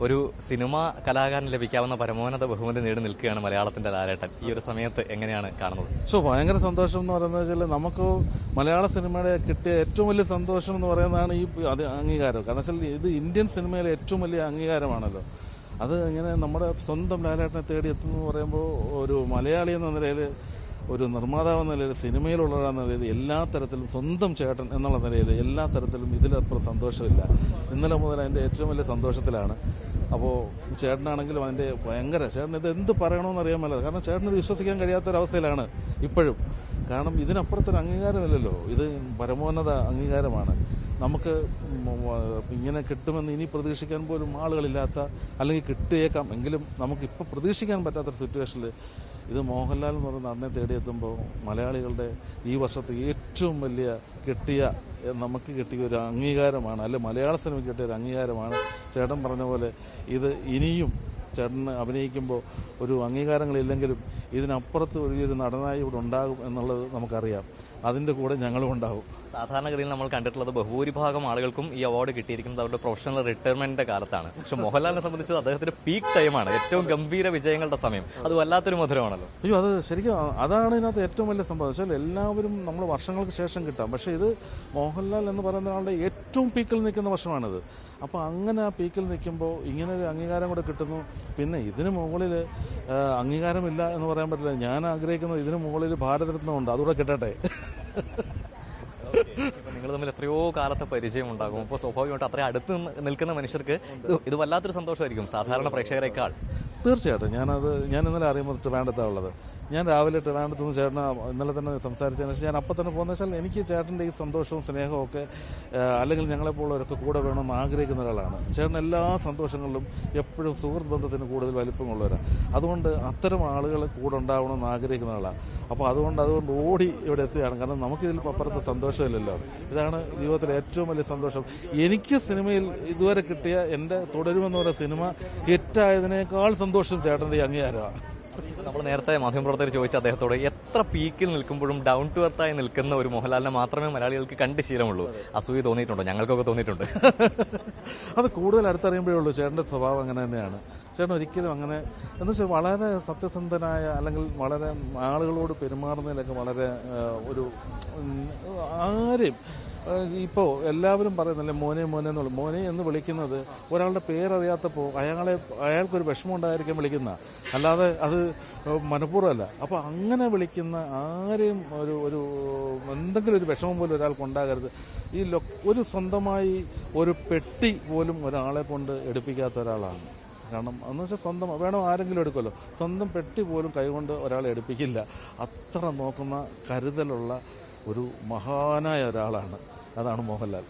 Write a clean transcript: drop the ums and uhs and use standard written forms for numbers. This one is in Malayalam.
ഒരു സിനിമാ കലാകാരന് ലഭിക്കാവുന്ന പരമോന്നത ബഹുമതി നേടി നിൽക്കുകയാണ് മലയാളത്തിന്റെ ലാലേട്ടൻ. ഈ ഒരു സമയത്ത് എങ്ങനെയാണ് കാണുന്നത്? ഭയങ്കര സന്തോഷം എന്ന് പറയുന്നത് വെച്ചാൽ നമുക്ക് മലയാള സിനിമയുടെ കിട്ടിയ ഏറ്റവും വലിയ സന്തോഷം എന്ന് പറയുന്നതാണ് ഈ അംഗീകാരം. കാരണം വെച്ചാൽ ഇത് ഇന്ത്യൻ സിനിമയിലെ ഏറ്റവും വലിയ അംഗീകാരമാണല്ലോ. അത് ഇങ്ങനെ നമ്മുടെ സ്വന്തം ലാലേട്ടനെ തേടി എത്തുന്നു പറയുമ്പോൾ ഒരു മലയാളി എന്ന നിലയിൽ, ഒരു നിർമ്മാതാവ് എന്ന നിലയിൽ, സിനിമയിലുള്ളവരെന്ന നിലയിൽ, എല്ലാ തരത്തിലും സ്വന്തം ചേട്ടൻ എന്നുള്ള നിലയിൽ എല്ലാ തരത്തിലും ഇതിലപ്പുറം സന്തോഷമില്ല. ഇന്നലെ മുതൽ അതിൻ്റെ ഏറ്റവും വലിയ സന്തോഷത്തിലാണ്. അപ്പോൾ ചേട്ടനാണെങ്കിലും അതിൻ്റെ ചേട്ടൻ ഇത് എന്ത് പറയണമെന്ന് അറിയാൻ മേല. കാരണം ചേട്ടന് വിശ്വസിക്കാൻ കഴിയാത്തൊരവസ്ഥയിലാണ് ഇപ്പോഴും. കാരണം ഇതിനപ്പുറത്തൊരു അംഗീകാരമില്ലല്ലോ. ഇത് പരമോന്നത അംഗീകാരമാണ്. നമുക്ക് ഇങ്ങനെ കിട്ടുമെന്ന് ഇനി പ്രതീക്ഷിക്കാൻ പോലും ആളുകളില്ലാത്ത, അല്ലെങ്കിൽ കിട്ടിയേക്കാം എങ്കിലും നമുക്കിപ്പോൾ പ്രതീക്ഷിക്കാൻ പറ്റാത്തൊരു സിറ്റുവേഷനിൽ ഇത് മോഹൻലാൽ എന്ന് പറയുന്ന നടനെ തേടിയെത്തുമ്പോൾ മലയാളികളുടെ ഈ വർഷത്തെ ഏറ്റവും വലിയ നമുക്ക് കിട്ടിയ ഒരു അംഗീകാരമാണ്, അല്ലെ മലയാള സിനിമയ്ക്ക് കിട്ടിയ ഒരു അംഗീകാരമാണ്. ചേട്ടൻ പറഞ്ഞ പോലെ ഇത് ഇനിയും ചേട്ടന് അഭിനയിക്കുമ്പോൾ ഒരു അംഗീകാരങ്ങളില്ലെങ്കിലും ഇതിനപ്പുറത്ത് വലിയൊരു നടനായി ഇവിടെ ഉണ്ടാകും എന്നുള്ളത് നമുക്കറിയാം. അതിൻ്റെ കൂടെ ഞങ്ങളും ഉണ്ടാവും. സാധാരണഗതിയിൽ നമ്മൾ കണ്ടിട്ടുള്ളത് ബഹുഭൂരിഭാഗം ആളുകൾക്കും ഈ അവാർഡ് കിട്ടിയിരിക്കുന്നത് അവരുടെ പ്രൊഫഷണൽ റിട്ടയർമെന്റിന്റെ കാലത്താണ്. പക്ഷെ മോഹൻലാലിനെ സംബന്ധിച്ച് അദ്ദേഹത്തിന്റെ പീക്ക് ടൈമാണ്, ഏറ്റവും ഗംഭീര വിജയങ്ങളുടെ സമയം. അത് വല്ലാത്തൊരു മധുരമാണല്ലോ. അയ്യോ, അത് ശരിക്കും അതാണ് ഇതിനകത്ത് ഏറ്റവും വലിയ സംഭവം. വെച്ചാൽ എല്ലാവരും നമ്മൾ വർഷങ്ങൾക്ക് ശേഷം കിട്ടാം, പക്ഷേ ഇത് മോഹൻലാൽ എന്ന് പറയുന്ന ആളുടെ ഏറ്റവും പീക്കിൽ നിൽക്കുന്ന വർഷമാണിത്. അപ്പോൾ അങ്ങനെ ആ പീക്കിൽ നിൽക്കുമ്പോൾ ഇങ്ങനെ ഒരു അംഗീകാരം കൂടെ കിട്ടുന്നു. പിന്നെ ഇതിന് മുകളിൽ അംഗീകാരമില്ല എന്ന് പറയാൻ പറ്റില്ല. ഞാൻ ആഗ്രഹിക്കുന്നത് ഇതിന് മുകളിൽ ഭാരതരത്നം ഉണ്ട്, അതുകൂടെ കിട്ടട്ടെ. നിങ്ങൾ തമ്മിൽ എത്രയോ കാലത്തെ പരിചയം ഉണ്ടാകും. അപ്പോൾ സ്വാഭാവികമായിട്ട് അത്രയും അടുത്ത് നിൽക്കുന്ന മനുഷ്യർക്ക് ഇത് വല്ലാത്തൊരു സന്തോഷമായിരിക്കും സാധാരണ പ്രേക്ഷകരെക്കാൾ. തീർച്ചയായിട്ടും. ഞാൻ ഇന്നലെ അറിയുമ്പോൾ ട്രിവാൻഡ്രത്താണ് ഉള്ളത്. ഞാൻ രാവിലെ ട്രിവാൻഡ്രത്ത് നിന്ന് ചേട്ടനെ ഇന്നലെ തന്നെ സംസാരിച്ചതിന് ശേഷം ഞാൻ അപ്പം തന്നെ പോകുന്ന വെച്ചാൽ എനിക്ക് ചേട്ടൻ്റെ ഈ സന്തോഷവും സ്നേഹവും ഒക്കെ, അല്ലെങ്കിൽ ഞങ്ങളെപ്പോലുള്ളവരൊക്കെ കൂടെ വേണമെന്ന് ആഗ്രഹിക്കുന്ന ഒരാളാണ്. ചേട്ടൻ എല്ലാ സന്തോഷങ്ങളിലും എപ്പോഴും സുഹൃത്ത് ബന്ധത്തിന് കൂടുതൽ വലിപ്പമുള്ളവരാണ്. അതുകൊണ്ട് അത്തരം ആളുകൾ കൂടെ ഉണ്ടാവണമെന്ന് ആഗ്രഹിക്കുന്ന ആളാണ്. അപ്പോൾ അതുകൊണ്ട് ഓടി ഇവിടെ എത്തുകയാണ്. കാരണം നമുക്കിതിൽ അപ്പുറത്ത് സന്തോഷമില്ലല്ലോ. ഇതാണ് ജീവിതത്തിലെ ഏറ്റവും വലിയ സന്തോഷം. എനിക്ക് സിനിമയിൽ ഇതുവരെ കിട്ടിയ എൻ്റെ തുടരുമെന്ന് പറയുന്ന സിനിമ ഹിറ്റായതിനേക്കാൾ സന്തോഷം ചേട്ടൻ്റെ ഈ അംഗീകാരമാണ്. നമ്മൾ നേരത്തെ മാധ്യമപ്രവർത്തകർ ചോദിച്ച അദ്ദേഹത്തോട് എത്ര പീക്കിൽ നിൽക്കുമ്പോഴും ഡൗൺ ടു എർത്തായി നിൽക്കുന്ന ഒരു മോഹൻലാലിനെ മാത്രമേ മലയാളികൾക്ക് കണ്ട് ശീലമുള്ളൂ. അസൂയ തോന്നിയിട്ടുണ്ടോ? ഞങ്ങൾക്കൊക്കെ തോന്നിയിട്ടുണ്ട്. അത് കൂടുതൽ അടുത്തറിയുമ്പോഴേ ഉള്ളൂ. ചേട്ടൻ്റെ സ്വഭാവം അങ്ങനെ തന്നെയാണ്. ചേട്ടൻ ഒരിക്കലും അങ്ങനെ എന്ന് വെച്ചാൽ വളരെ സത്യസന്ധനായ, അല്ലെങ്കിൽ വളരെ ആളുകളോട് പെരുമാറുന്നതിലൊക്കെ വളരെ ഒരു ആരെയും ഇപ്പോൾ എല്ലാവരും പറയുന്നില്ലേ മോനെ എന്നുള്ള, മോനെ എന്ന് വിളിക്കുന്നത് ഒരാളുടെ പേരറിയാത്തപ്പോൾ അയാൾക്കൊരു വിഷമം ഉണ്ടായിരിക്കാൻ വിളിക്കുന്ന, അല്ലാതെ അത് മനഃപൂർവ്വമല്ല. അപ്പോൾ അങ്ങനെ വിളിക്കുന്ന ആരെയും ഒരു എന്തെങ്കിലും ഒരു വിഷമം പോലും ഒരാൾക്ക് ഉണ്ടാകരുത്. ഒരു സ്വന്തമായി ഒരു പെട്ടി പോലും ഒരാളെ കൊണ്ട് എടുപ്പിക്കാത്ത ഒരാളാണ്. കാരണം എന്ന് വെച്ചാൽ സ്വന്തം വേണം ആരെങ്കിലും എടുക്കുമല്ലോ, സ്വന്തം പെട്ടി പോലും കൈകൊണ്ട് ഒരാളെ എടുപ്പിക്കില്ല. അത്ര നോക്കുന്ന കരുതലുള്ള ഒരു മഹാനായ ഒരാളാണ്. അതാണ് മോഹൻലാൽ.